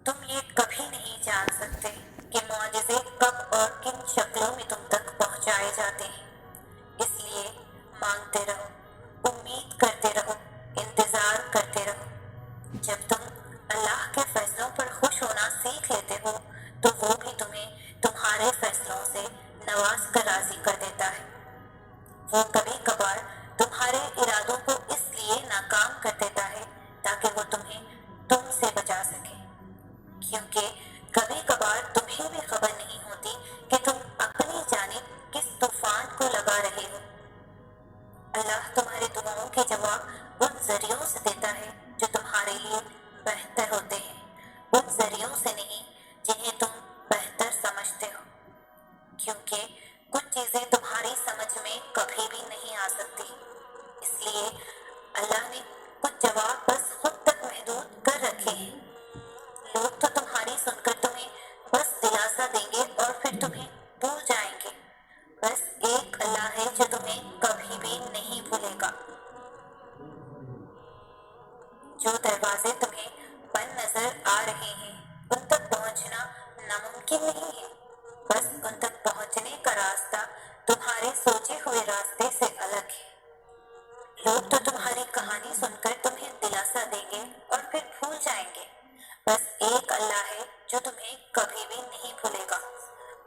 تم یہ کبھی نہیں جان سکتے کہ معجزے کب اور کن شکلوں میں تم تک پہنچائے جاتے ہیں، اس لیے مانگتے رہو، امید کرتے رہو، انتظار کرتے رہو۔ جب تم اللہ کے فیصلوں پر خوش ہونا سیکھ لیتے ہو تو وہ بھی تمہیں تمہارے فیصلوں سے نواز کر راضی کر دیتا ہے۔ وہ کبھی کبھار تمہارے ارادوں کو اس لیے ناکام کر دیتا ہے تاکہ وہ تمہیں تم سے بچا سکے، کیونکہ کبھی کبھار تمہیں بھی خبر نہیں ہوتی کہ تم اپنی جانب کس طوفان کو لگا رہے ہو۔ اللہ تمہاری دعاؤں کے جواب ان ذریعوں سے دیتا ہے جو تمہارے لیے بہتر ہوتے ہیں، ان ذریعوں سے نہیں جنہیں تم بہتر سمجھتے ہو، کیونکہ کچھ چیزیں تمہاری سمجھ میں کبھی بھی نہیں آ سکتی۔ اس لیے اللہ نے کچھ جواب بس خود تک محدود کر رکھے ہیں۔ لوگ تو تمہاری سن کر تمہیں بس دلاسا دیں گے اور پھر تمہیں بھول جائیں گے۔ بس ایک اللہ ہے جو تمہیں کبھی بھی نہیں بھولے گا۔ جو دروازے تمہیں بند نظر آ رہے ہیں ان تک پہنچنا ناممکن نہیں ہے، بس ان تک پہنچنے کا راستہ تمہارے سوچے ہوئے راستے سے الگ ہے۔ لوگ تو تمہاری کہانی سن کر تمہیں دلاسا دیں گے اور پھر بھول جائیں گے۔ بس ایک اللہ ہے جو تمہیں کبھی بھی نہیں بھولے گا۔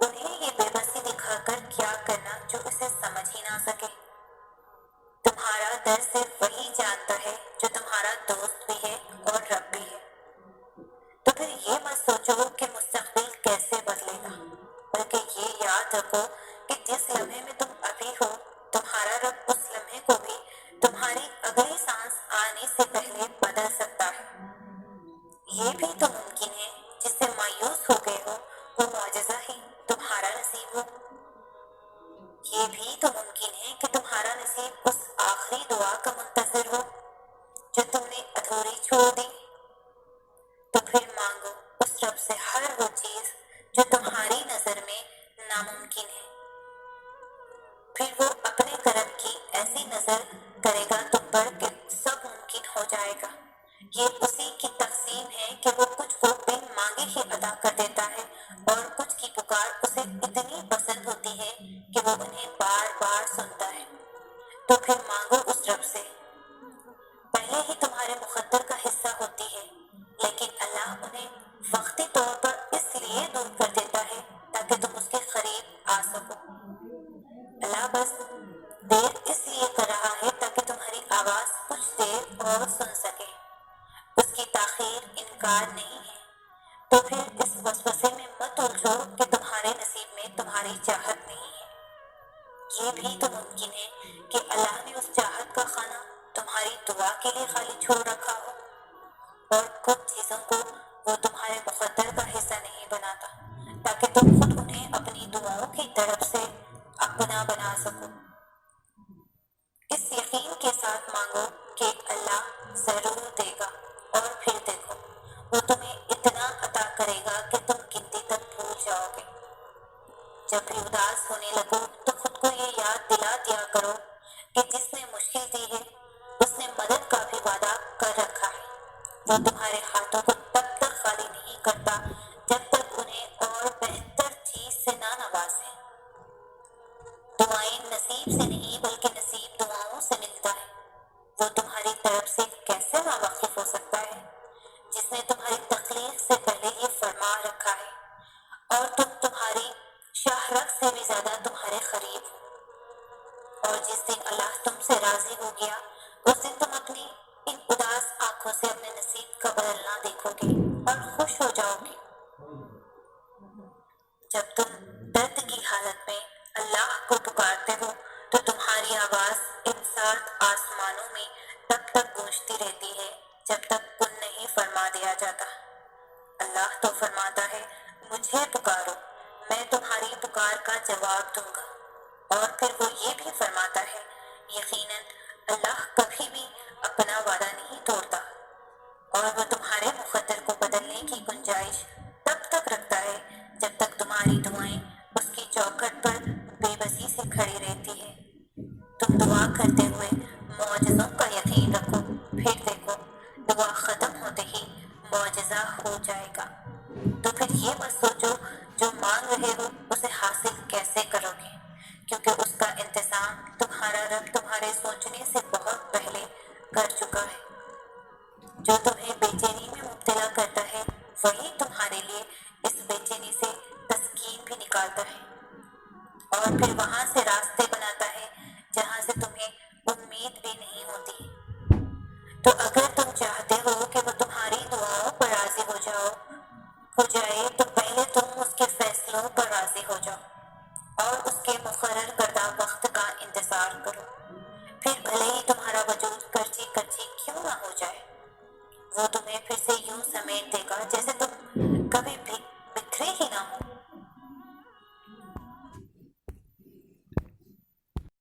انہیں یہ بے بسی دکھا کر کیا کرنا جو اسے سمجھ ہی نہ سکے۔ تمہارا در صرف وہی جانتا ہے جو تمہارا دوست بھی ہے اور رب بھی ہے۔ تو پھر یہ مت سوچو کہ مستقبل کیسے بدلے گا، بلکہ یہ یاد رکھو کہ جس لمحے میں تم ابھی ہو تمہارا رب اس لمحے کو بھی تمہاری اگلی سانس آنے سے پہلے بدل سکتا ہے۔ یہ بھی تو ممکن ہے جس سے مایوس ہو گئے ہو وہ معجزہ ہی تمہارا نصیب ہو۔ یہ بھی تو ممکن ہے کہ تمہارا نصیب اس آخری دعا کا منتظر ہو جو تم نے ادھوری چھوڑ دی۔ تو پھر مانگو اس رب سے ہر وہ چیز جو تمہاری نظر میں ناممکن ہے، پھر وہ اپنے کرم کی ایسی نظر کرے گا تم پر کہ سب ممکن ہو جائے گا۔ یہ اسی کی تقسیم ہے کہ وہ کچھ کو بن مانگے ہی عطا کر دیتا ہے اور کچھ کی پکار اسے اتنی پسند ہوتی ہے کہ وہ انہیں بار بار سنتا ہے۔ تو پھر مانگو اس رب سے۔ پہلے ہی تمہارے مقدر کا حصہ ہوتی ہے، لیکن اللہ انہیں وقتی طور پر اس لیے دور کر دیتا ہے تاکہ تم اس کے قریب آ سکو۔ اللہ بس دیر اس لیے کر رہا ہے تاکہ تمہاری آواز کچھ دیر اور سن سکے۔ اس کی تاخیر انکار نہیں ہے۔ تو پھر اس وسوسے میں مت الجھو کہ تمہارے نصیب میں تمہاری چاہت نہیں ہے۔ یہ بھی تو ممکن ہے کہ اللہ نے اس چاہت کا خانہ تمہاری دعا کے لیے خالی چھوڑ رکھا ہو، اور کچھ چیزوں کو وہ تمہارے مقدر کا حصہ نہیں بناتا تاکہ تم خود انہیں اپنی دعاؤں کی طرف سے اپنا بنا سکو۔ اس یقین کے ساتھ مانگو کہ اللہ ضرور دے گا، اور پھر دیکھو وہ تمہیں اتنا عطا کرے گا کہ تم گنتی تک بھول جاؤ گے۔ جب بھی اداس ہونے لگو تو خود کو یہ یاد دلا دیا کرو کہ جس نے مشکل دی ہے اس نے مدد کا بھی وعدہ کر رکھا ہے۔ وہ تمہارے ہاتھوں کو تب تک خالی نہیں کرتا جب تک انہیں اور بہتر چیز سے نہ نوازے۔ دعائیں نصیب سے نہیں بلکہ نصیب دعاؤں سے ملتا ہے۔ وہ تمہاری طرف سے کیسے ناواقف ہو سکتا ہے جس نے تمہاری تخلیق سے پہلے یہ فرما رکھا ہے، اور تم تمہاری شاہرگ سے بھی زیادہ تمہارے قریب ہو۔ اور جس دن اللہ تم سے راضی ہو گیا اس دن تم اپنی ان اداس آنکھوں سے اپنے نصیب کا بدلنا دیکھو گے اور خوش ہو جاؤ گے۔ جب تم درد کی حالت میں اللہ کو پکارتے ہو تو تمہاری آواز ان سات آسمانوں میں تب تک گونجتی رہتی ہے جب تک کن نہیں فرما دیا جاتا۔ اللہ تو فرماتا ہے مجھے پکارو، میں تمہاری پکار کا جواب دوں گا۔ اور پھر وہ یہ بھی فرماتا ہے یقیناً اللہ کبھی بھی اپنا وعدہ نہیں توڑتا، اور وہ تمہارے مقدر کو بدلنے کی گنجائش تب تک رکھتا ہے جب تک تمہاری دعائیں اس کی چوکھٹ پر بے بسی سے کھڑی رہتی ہے۔ تم دعا کرتے ہوئے معجزوں کا یقین رکھو، پھر دیکھو دعا ختم ہوتے ہی معجزہ ہو جائے گا۔ تو پھر یہ مت سوچو جو مانگ رہے ہو اسے حاصل کیسے کرو گے، کیونکہ اس کا انتظام تمہارا رب تمہارے سوچنے سے بہت پہلے کر چکا ہے۔ جو تمہیں بے چینی میں مبتلا کرتا ہے وہی تمہارے لیے اس بے چینی سے تسکین بھی نکالتا ہے، اور پھر وہاں سے راستے بناتا ہے جہاں سے تمہیں امید بھی نہیں ہوتی۔ تو اگر تم چاہتے ہو کہ